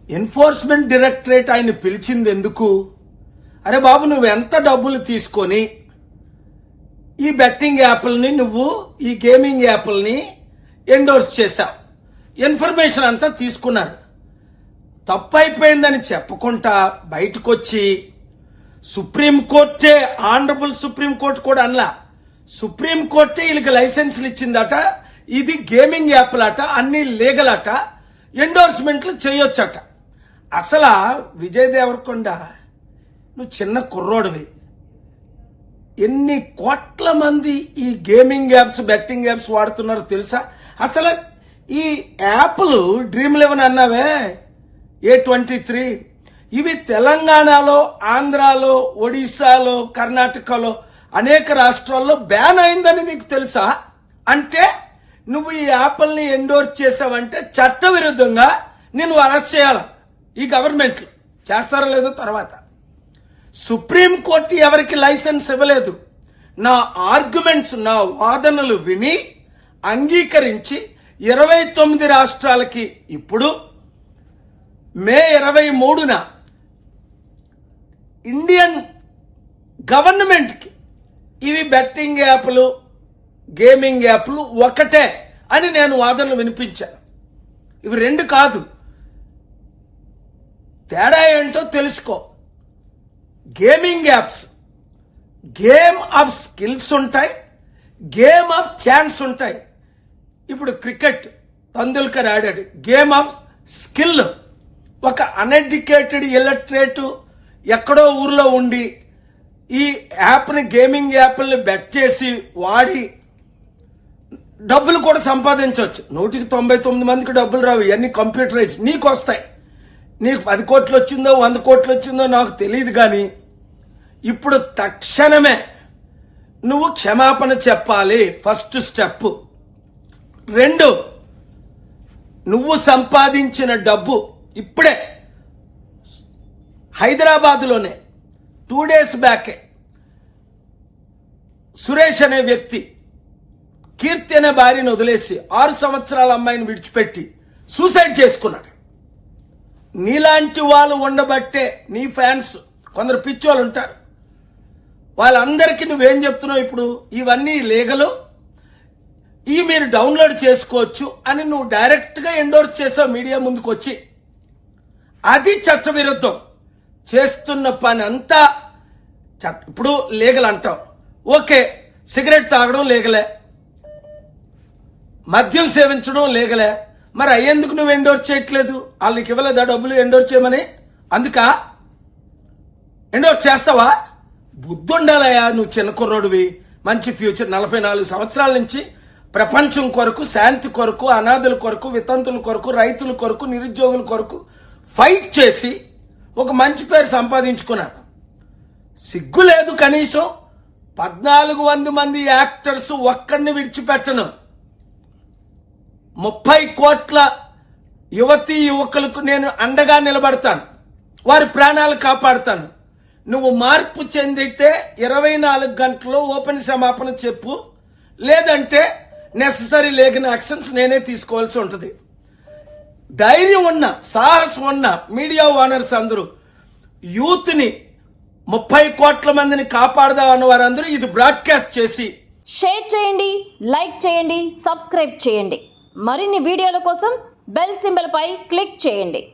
Enforcement directorate ఆయన పిలిచింది ఎందుకు? అరే బాబు, నువ్వు ఎంత డబ్బులు తీసుకొని ఈ బెట్టింగ్ యాప్లని, నువ్వు ఈ గేమింగ్ యాప్లని ఎండోర్స్ చేశావు, ఇన్ఫర్మేషన్ అంతా తీసుకున్నారు. తప్పైపోయిందని చెప్పకుండా బయటకొచ్చి సుప్రీంకోర్టే, ఆనరబుల్ సుప్రీంకోర్టు కూడా అనలా, సుప్రీంకోర్టే వీళ్ళకి లైసెన్సులు ఇచ్చిందట, ఇది గేమింగ్ యాప్లట, అన్ని లీగల్ అట, ఎండోర్స్మెంట్లు చేయొచ్చట. అసలు విజయ్ దేవరకొండ, నువ్వు చిన్న కుర్రోడివి, ఎన్ని కోట్ల మంది ఈ గేమింగ్ యాప్స్, బెట్టింగ్ యాప్స్ వాడుతున్నారో తెలుసా? అసలు ఈ యాప్లు డ్రీమ్11 అన్నావే, A23, ఇవి తెలంగాణలో, ఆంధ్రాలో, ఒడిశాలో, కర్ణాటకలో అనేక రాష్ట్రాల్లో బ్యాన్ అయిందని నీకు తెలుసా? అంటే నువ్వు ఈ యాప్ల్ని ఎండోర్స్ చేసావంటే చట్టవిరుద్ధంగా నిన్ను అరెస్ట్ చేయాలి ఈ గవర్నమెంట్. చేస్తారో లేదో తర్వాత. సుప్రీంకోర్టు ఎవరికి లైసెన్స్ ఇవ్వలేదు. నా ఆర్గ్యుమెంట్స్, నా వాదనలు విని అంగీకరించి 29 రాష్ట్రాలకి ఇప్పుడు మే 23న ఇండియన్ గవర్నమెంట్కి ఇవి బెట్టింగ్ యాప్లు, గేమింగ్ యాప్లు ఒకటే అని నేను వాదనలు వినిపించాను. ఇవి రెండు కాదు, తేడా ఏంటో తెలుసుకో. Gaming apps game of skills ఉంటాయి, గేమ్ ఆఫ్ ఛాన్స్ ఉంటాయి. ఇప్పుడు క్రికెట్ తందుల్కర్ ఆడాడు, గేమ్ ఆఫ్ స్కిల్. ఒక అన్ఎడ్యుకేటెడ్ ఇల్లటరేట్ ఎక్కడో ఊర్లో ఉండి ఈ యాప్ని, గేమింగ్ యాప్ని బెట్ చేసి వాడి డబ్బులు కూడా సంపాదించవచ్చు. 199 మందికి డబ్బులు రావు, ఇవన్నీ కంప్యూటరైజ్. నీకు వస్తాయి. నీకు 10 కోట్లు వచ్చిందో 100 కోట్లు వచ్చిందో నాకు తెలియదు, కానీ ఇప్పుడు తక్షణమే నువ్వు క్షమాపణ చెప్పాలి. First step. 2, నువ్వు సంపాదించిన డబ్బు ఇప్పుడే హైదరాబాద్లోనే 2 days బ్యాకే సురేష్ అనే వ్యక్తి కీర్తి అనే భార్యను వదిలేసి 6 సంవత్సరాల అమ్మాయిని విడిచిపెట్టి సూసైడ్ చేసుకున్నాడు. నీలాంటి వాళ్ళు ఉండబట్టే, నీ ఫ్యాన్స్ కొందరు పిచ్చోళ్ళు ఉంటారు, వాళ్ళందరికీ నువ్వేం చెప్తున్నావు ఇప్పుడు? ఇవన్నీ లీగలు, ఇవి మీరు డౌన్లోడ్ చేసుకోవచ్చు అని నువ్వు డైరెక్ట్గా ఎండోర్స్ చేసావు మీడియా ముందుకు వచ్చి. అది చట్టవిరుద్ధం. చేస్తున్న పని అంతా ఇప్పుడు లీగల్ అంటావు. ఓకే, సిగరెట్ తాగడం లీగలే, మద్యం సేవించడం లీగలే, మరి అయ్యేందుకు నువ్వు ఎండోర్స్ చేయట్లేదు? వాళ్ళకి ఇవ్వలేదా డబ్బులు ఎండోర్స్ చేయమని? అందుక ఎండోర్స్ చేస్తావా? బుద్ధి ఉండాలయా, నువ్వు చిన్న కుర్రోడివి, మంచి ఫ్యూచర్. 44 సంవత్సరాల నుంచి ప్రపంచం కొరకు, శాంతి కొరకు, అనాథుల కొరకు, వితంతుల కొరకు, రైతుల కొరకు, నిరుద్యోగుల కొరకు ఫైట్ చేసి ఒక మంచి పేరు సంపాదించుకున్నారు. సిగ్గు లేదు కనీసం? 1400 మంది యాక్టర్స్ ఒక్కడిని విడిచిపెట్టను. 30 కోట్ల యువతీ యువకులకు నేను అండగా నిలబడతాను, వారి ప్రాణాలు కాపాడుతాను. నువ్వు మార్పు చెందితే 24 గంటల్లో ఓపెన్ క్షమాపణ చెప్పు, లేదంటే నెససరీ లీగల్ యాక్షన్స్ నేనే తీసుకోవాల్సి ఉంటుంది. ధైర్యం ఉన్న, సాహసం ఉన్న మీడియా ఓనర్స్ అందరూ యూత్ని, 30 కోట్ల మందిని కాపాడదాం అన్న వారందరూ ఇది బ్రాడ్కాస్ట్ చేసి షేర్ చేయండి, లైక్ చేయండి, సబ్స్క్రైబ్ చేయండి. మరిన్ని వీడియోల కోసం బెల్ సింబల్ పై క్లిక్ చేయండి.